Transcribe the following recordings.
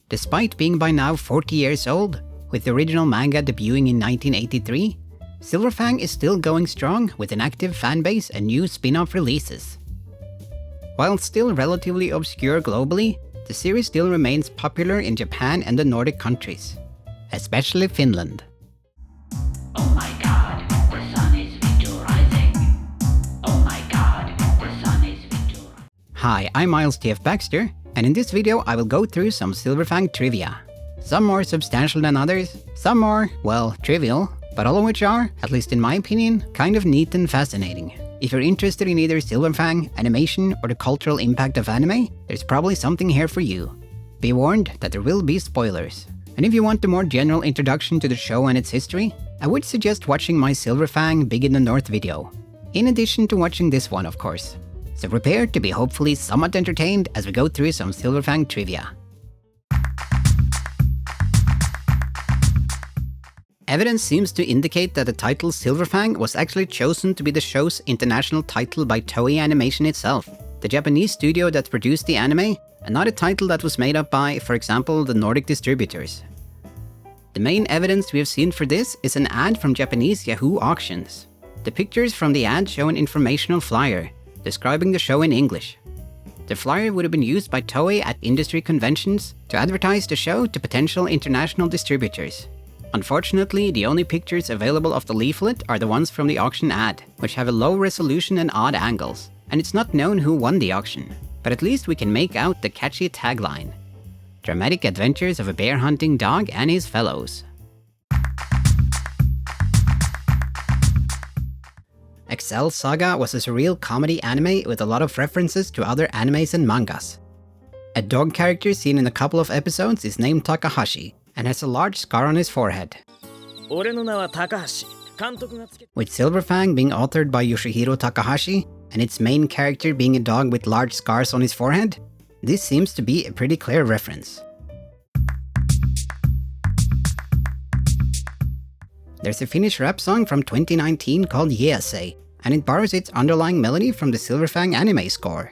Despite being by now 40 years old, with the original manga debuting in 1983, Silver Fang is still going strong with an active fanbase and new spin-off releases. While still relatively obscure globally, the series still remains popular in Japan and the Nordic countries, especially Finland. Oh my god, the sun is rising. Oh my god, the sun is rising. Hi, I'm Stef Baxter, and in this video I will go through some Silver Fang trivia. Some more substantial than others, some more, well, trivial, but all of which are, at least in my opinion, kind of neat and fascinating. If you're interested in either Silver Fang, animation, or the cultural impact of anime, there's probably something here for you. Be warned that there will be spoilers. And if you want a more general introduction to the show and its history, I would suggest watching my Silver Fang Big in the North video, in addition to watching this one, of course. So prepare to be hopefully somewhat entertained as we go through some Silver Fang trivia. Evidence seems to indicate that the title Silver Fang was actually chosen to be the show's international title by Toei Animation itself, the Japanese studio that produced the anime, and not a title that was made up by, for example, the Nordic distributors. The main evidence we have seen for this is an ad from Japanese Yahoo auctions. The pictures from the ad show an informational flyer, describing the show in English. The flyer would have been used by Toei at industry conventions to advertise the show to potential international distributors. Unfortunately, the only pictures available of the leaflet are the ones from the auction ad, which have a low resolution and odd angles, and it's not known who won the auction, but at least we can make out the catchy tagline: "Dramatic adventures of a bear-hunting dog and his fellows." Excel Saga was a surreal comedy anime with a lot of references to other animes and mangas. A dog character seen in a couple of episodes is named Takahashi, and has a large scar on his forehead. With Silver Fang being authored by Yoshihiro Takahashi, and its main character being a dog with large scars on his forehead, this seems to be a pretty clear reference. There's a Finnish rap song from 2019 called Jeesei, and it borrows its underlying melody from the Silver Fang anime score.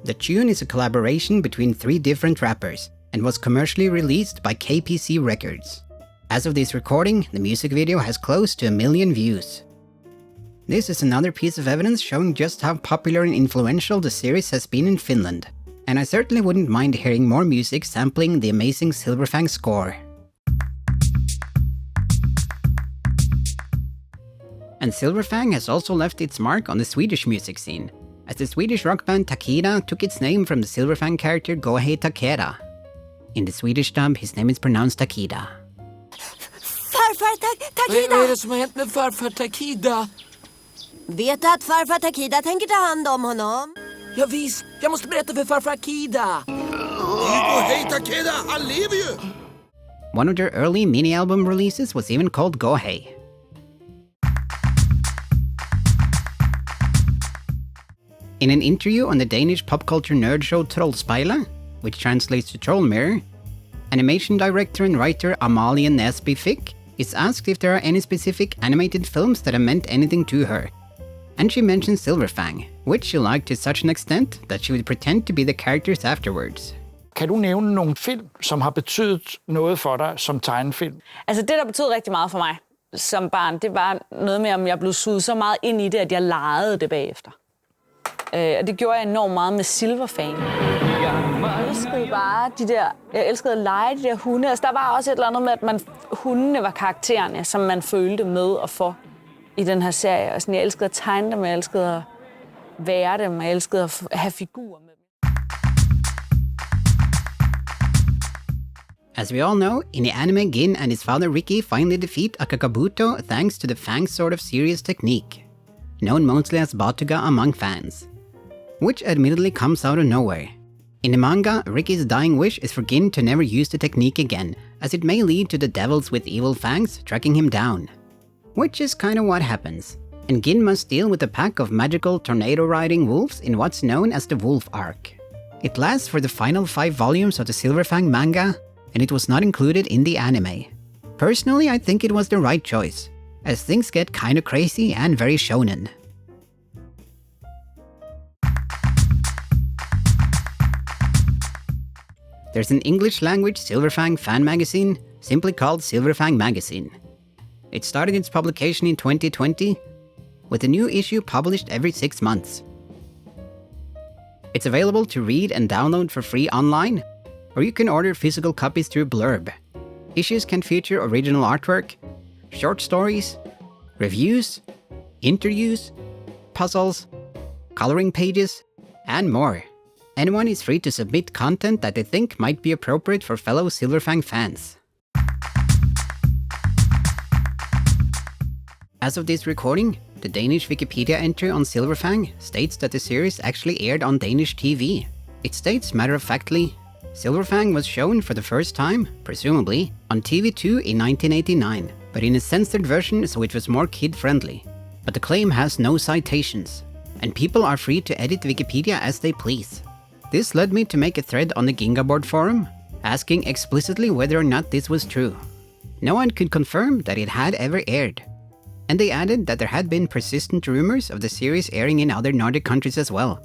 The tune is a collaboration between 3 different rappers and was commercially released by KPC Records. As of this recording, the music video has close to 1 million views. This is another piece of evidence showing just how popular and influential the series has been in Finland, and I certainly wouldn't mind hearing more music sampling the amazing Silver Fang score. And Silver Fang has also left its mark on the Swedish music scene, as the Swedish rock band Takida took its name from the Silver Fang character Gohei Takeda. In the Swedish dub, his name is pronounced Takida. Farfar Takida! Vad är det som har hänt med farfar Takida? Vet du att farfar Takida tänker ta hand om honom? Ja visst, jag måste berätta för farfar Takida. Hej Takida, han lever ju! One of their early mini-album releases was even called Gohei. In an interview on the Danish pop culture nerd show Troldspejlet, which translates to Troll Mirror, animation director and writer Amalie Nesby Fick is asked if there are any specific animated films that have meant anything to her. And she mentions Silver Fang, which she liked to such an extent that she would pretend to be the characters afterwards. Kan du nævne nogle film, som har betydet noget for dig som tegnefilm? Altså det, der betød rigtig meget for mig som barn, det var noget med, om jeg blev suget så meget ind i det, at jeg legede det bagefter. Og det gjorde jeg enormt meget med Silver Fang. Jeg elskede bare jeg elskede at lege de der hunde. Altså der var også et eller andet med, at hundene var karaktererne, som man følte med og for i den her serie. Og sådan, jeg elskede at tegne dem, jeg elskede at være dem, jeg elskede at have figurer med dem. As we all know, in the anime, Gin and his father Ricky finally defeat Akakabuto thanks to the Fang sort of serious technique, known mostly as Batuga among fans, which admittedly comes out of nowhere. In the manga, Ricky's dying wish is for Gin to never use the technique again, as it may lead to the devils with evil fangs tracking him down. Which is kinda what happens. and Gin must deal with a pack of magical tornado-riding wolves in what's known as the Wolf Arc. It lasts for the final 5 volumes of the Silver Fang manga, and it was not included in the anime. Personally, I think it was the right choice, as things get kinda crazy and very shonen. There's an English-language Silver Fang fan magazine, simply called Silver Fang Magazine. It started its publication in 2020, with a new issue published every 6 months. It's available to read and download for free online, or you can order physical copies through Blurb. Issues can feature original artwork, short stories, reviews, interviews, puzzles, coloring pages, and more. Anyone is free to submit content that they think might be appropriate for fellow Silver Fang fans. As of this recording, the Danish Wikipedia entry on Silver Fang states that the series actually aired on Danish TV. It states matter-of-factly, Silver Fang was shown for the first time, presumably, on TV2 in 1989, but in a censored version so it was more kid-friendly. But the claim has no citations, and people are free to edit Wikipedia as they please. This led me to make a thread on the Gingaboard forum, asking explicitly whether or not this was true. No one could confirm that it had ever aired, and they added that there had been persistent rumors of the series airing in other Nordic countries as well.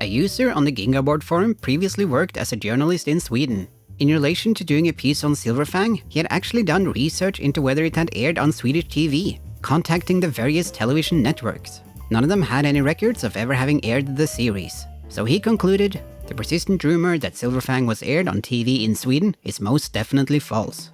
A user on the Gingaboard forum previously worked as a journalist in Sweden. In relation to doing a piece on Silver Fang, he had actually done research into whether it had aired on Swedish TV, contacting the various television networks. None of them had any records of ever having aired the series, so he concluded the persistent rumor that Silver Fang was aired on TV in Sweden is most definitely false.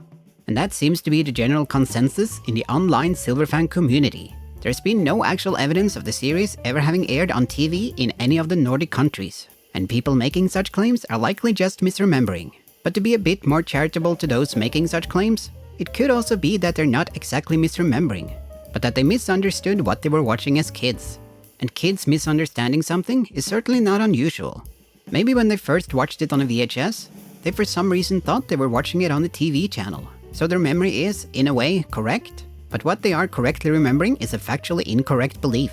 And that seems to be the general consensus in the online Silver Fang community. There's been no actual evidence of the series ever having aired on TV in any of the Nordic countries, and people making such claims are likely just misremembering. But to be a bit more charitable to those making such claims, it could also be that they're not exactly misremembering, but that they misunderstood what they were watching as kids. And kids misunderstanding something is certainly not unusual. Maybe when they first watched it on a VHS, they for some reason thought they were watching it on the TV channel. So their memory is, in a way, correct, but what they are correctly remembering is a factually incorrect belief.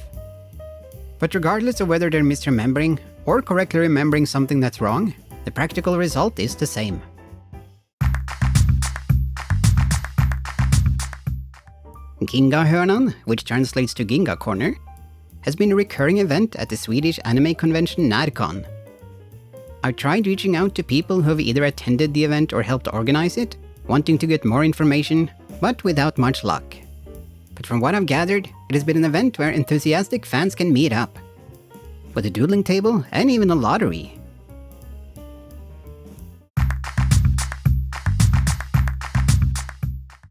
But regardless of whether they're misremembering or correctly remembering something that's wrong, the practical result is the same. Gingahörnan, which translates to Ginga Corner, has been a recurring event at the Swedish anime convention Närcon. I've tried reaching out to people who have either attended the event or helped organize it, wanting to get more information, but without much luck. But from what I've gathered, it has been an event where enthusiastic fans can meet up, with a doodling table and even a lottery.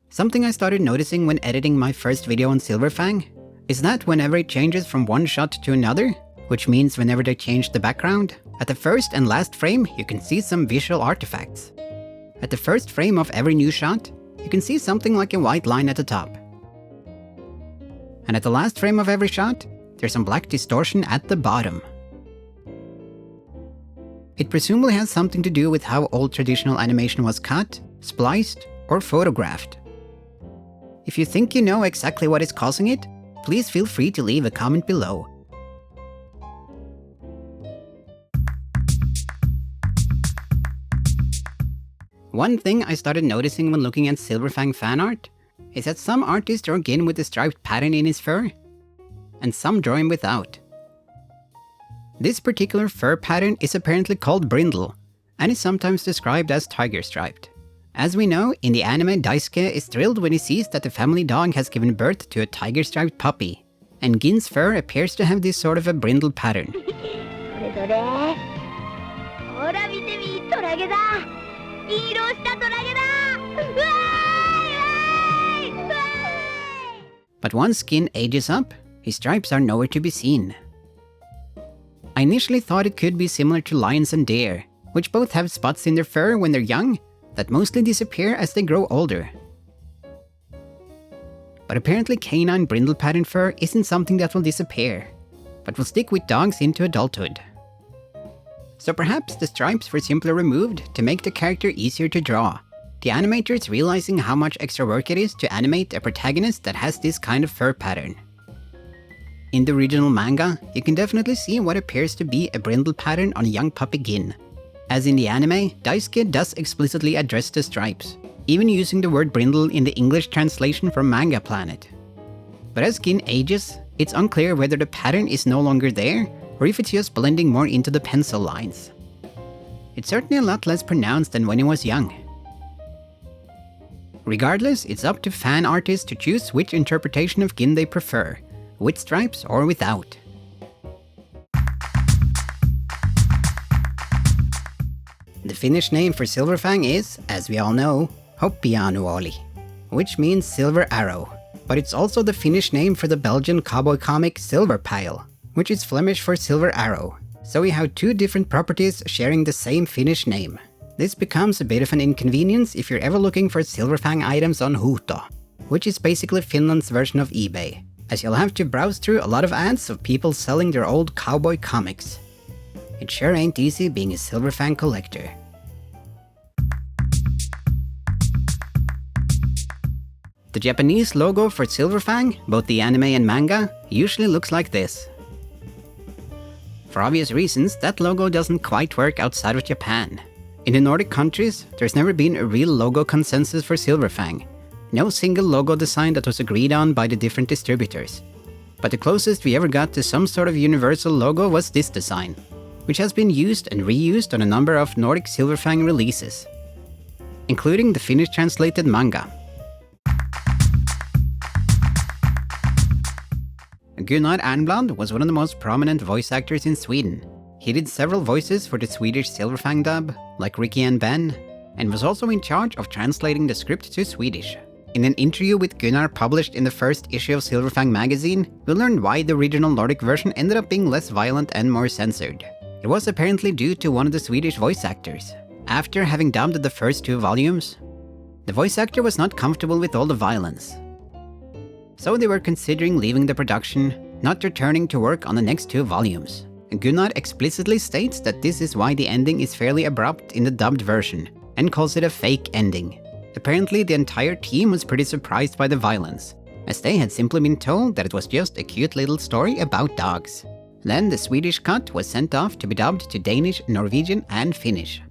Something I started noticing when editing my first video on Silver Fang is that whenever it changes from one shot to another, which means whenever they change the background, at the first and last frame you can see some visual artifacts. At the first frame of every new shot, you can see something like a white line at the top. And at the last frame of every shot, there's some black distortion at the bottom. It presumably has something to do with how old traditional animation was cut, spliced, or photographed. If you think you know exactly what is causing it, please feel free to leave a comment below. One thing I started noticing when looking at Silver Fang fan art is that some artists draw Gin with a striped pattern in his fur, and some draw him without. This particular fur pattern is apparently called Brindle, and is sometimes described as tiger striped. As we know, in the anime, Daisuke is thrilled when he sees that the family dog has given birth to a tiger striped puppy, and Gin's fur appears to have this sort of a brindle pattern. But once Gin ages up, his stripes are nowhere to be seen. I initially thought it could be similar to lions and deer, which both have spots in their fur when they're young that mostly disappear as they grow older. But apparently canine brindle pattern fur isn't something that will disappear, but will stick with dogs into adulthood. So perhaps the stripes were simply removed to make the character easier to draw, the animators realizing how much extra work it is to animate a protagonist that has this kind of fur pattern. In the original manga, you can definitely see what appears to be a brindle pattern on a young puppy Gin. As in the anime, Daisuke does explicitly address the stripes, even using the word brindle in the English translation from Manga Planet. But as Gin ages, it's unclear whether the pattern is no longer there, or if it's just blending more into the pencil lines. It's certainly a lot less pronounced than when he was young. Regardless, it's up to fan artists to choose which interpretation of Gin they prefer, with stripes or without. The Finnish name for Silver Fang is, as we all know, Hopeanuoli, which means silver arrow, but it's also the Finnish name for the Belgian cowboy comic Zilverpijl, which is Flemish for silver arrow, so we have two different properties sharing the same Finnish name. This becomes a bit of an inconvenience if you're ever looking for Silver Fang items on Huuto, which is basically Finland's version of eBay, as you'll have to browse through a lot of ads of people selling their old cowboy comics. It sure ain't easy being a Silver Fang collector. The Japanese logo for Silver Fang, both the anime and manga, usually looks like this. For obvious reasons, that logo doesn't quite work outside of Japan. In the Nordic countries, there's never been a real logo consensus for Silver Fang. No single logo design that was agreed on by the different distributors. But the closest we ever got to some sort of universal logo was this design, which has been used and reused on a number of Nordic Silver Fang releases, including the Finnish translated manga. Gunnar Ernblad was one of the most prominent voice actors in Sweden. He did several voices for the Swedish Silver Fang dub, like Ricky and Ben, and was also in charge of translating the script to Swedish. In an interview with Gunnar published in the first issue of Silver Fang magazine, we learned why the original Nordic version ended up being less violent and more censored. It was apparently due to one of the Swedish voice actors. After having dubbed the first 2 volumes, the voice actor was not comfortable with all the violence. So they were considering leaving the production, not returning to work on the next 2 volumes. Gunnar explicitly states that this is why the ending is fairly abrupt in the dubbed version, and calls it a fake ending. Apparently the entire team was pretty surprised by the violence, as they had simply been told that it was just a cute little story about dogs. Then the Swedish cut was sent off to be dubbed to Danish, Norwegian and Finnish.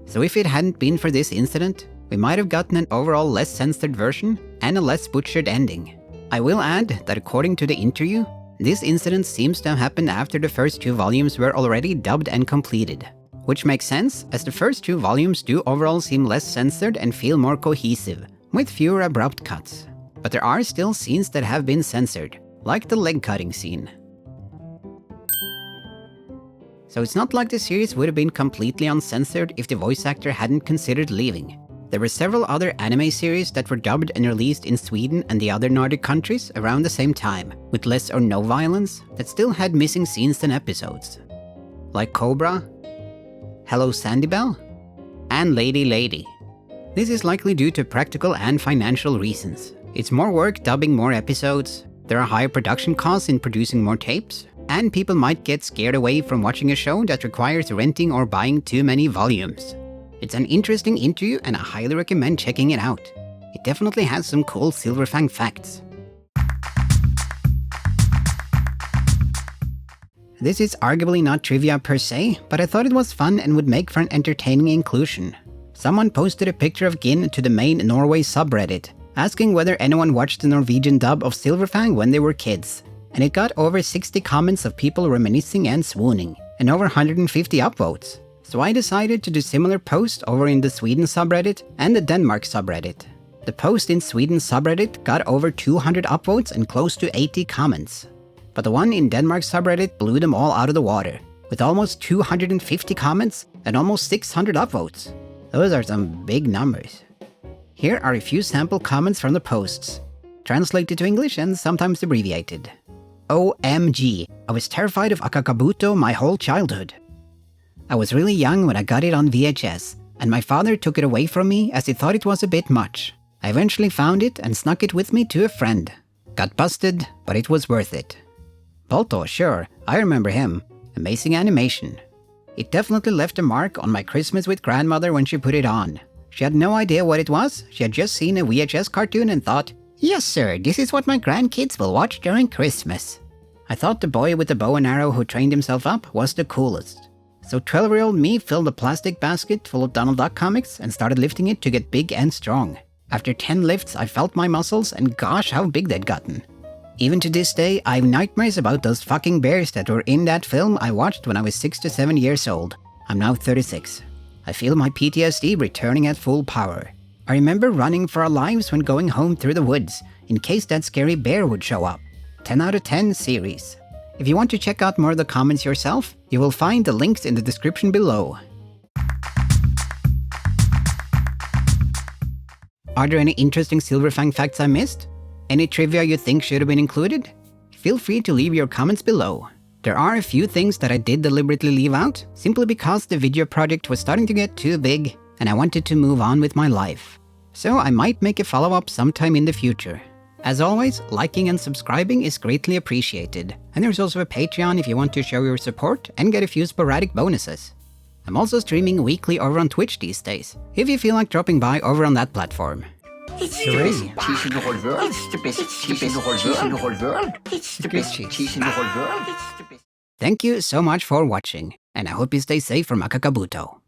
So if it hadn't been for this incident, we might have gotten an overall less censored version and a less butchered ending. I will add that according to the interview, this incident seems to have happened after the first 2 volumes were already dubbed and completed. Which makes sense, as the first 2 volumes do overall seem less censored and feel more cohesive, with fewer abrupt cuts. But there are still scenes that have been censored, like the leg cutting scene. So it's not like the series would have been completely uncensored if the voice actor hadn't considered leaving. There were several other anime series that were dubbed and released in Sweden and the other Nordic countries around the same time, with less or no violence, that still had missing scenes and episodes. Like Cobra, Hello Sandybell, and Lady Lady. This is likely due to practical and financial reasons. It's more work dubbing more episodes, there are higher production costs in producing more tapes, and people might get scared away from watching a show that requires renting or buying too many volumes. It's an interesting interview and I highly recommend checking it out. It definitely has some cool Silver Fang facts. This is arguably not trivia per se, but I thought it was fun and would make for an entertaining inclusion. Someone posted a picture of Gin to the main Norway subreddit, asking whether anyone watched the Norwegian dub of Silver Fang when they were kids. And it got over 60 comments of people reminiscing and swooning, and over 150 upvotes. So I decided to do similar posts over in the Sweden subreddit and the Denmark subreddit. The post in Sweden subreddit got over 200 upvotes and close to 80 comments. But the one in Denmark subreddit blew them all out of the water, with almost 250 comments and almost 600 upvotes. Those are some big numbers. Here are a few sample comments from the posts, translated to English and sometimes abbreviated. OMG, I was terrified of Akakabuto my whole childhood. I was really young when I got it on VHS, and my father took it away from me as he thought it was a bit much. I eventually found it and snuck it with me to a friend. Got busted, but it was worth it. Balto, sure, I remember him. Amazing animation. It definitely left a mark on my Christmas with grandmother when she put it on. She had no idea what it was, she had just seen a VHS cartoon and thought, yes sir, this is what my grandkids will watch during Christmas. I thought the boy with the bow and arrow who trained himself up was the coolest. So 12-year-old me filled a plastic basket full of Donald Duck comics and started lifting it to get big and strong. After 10 lifts, I felt my muscles, and gosh, how big they'd gotten. Even to this day, I have nightmares about those fucking bears that were in that film I watched when I was 6 to 7 years old. I'm now 36. I feel my PTSD returning at full power. I remember running for our lives when going home through the woods, in case that scary bear would show up. 10 out of 10 series. If you want to check out more of the comments yourself, you will find the links in the description below. Are there any interesting Silver Fang facts I missed? Any trivia you think should have been included? Feel free to leave your comments below. There are a few things that I did deliberately leave out, simply because the video project was starting to get too big and I wanted to move on with my life. So I might make a follow-up sometime in the future. As always, liking and subscribing is greatly appreciated, and there's also a Patreon if you want to show your support and get a few sporadic bonuses. I'm also streaming weekly over on Twitch these days, if you feel like dropping by over on that platform. It's the best cheese in the whole world. It's the best cheese in the whole world. It's the best cheese in the whole world. It's the best. Thank you so much for watching, and I hope you stay safe from Akakabuto.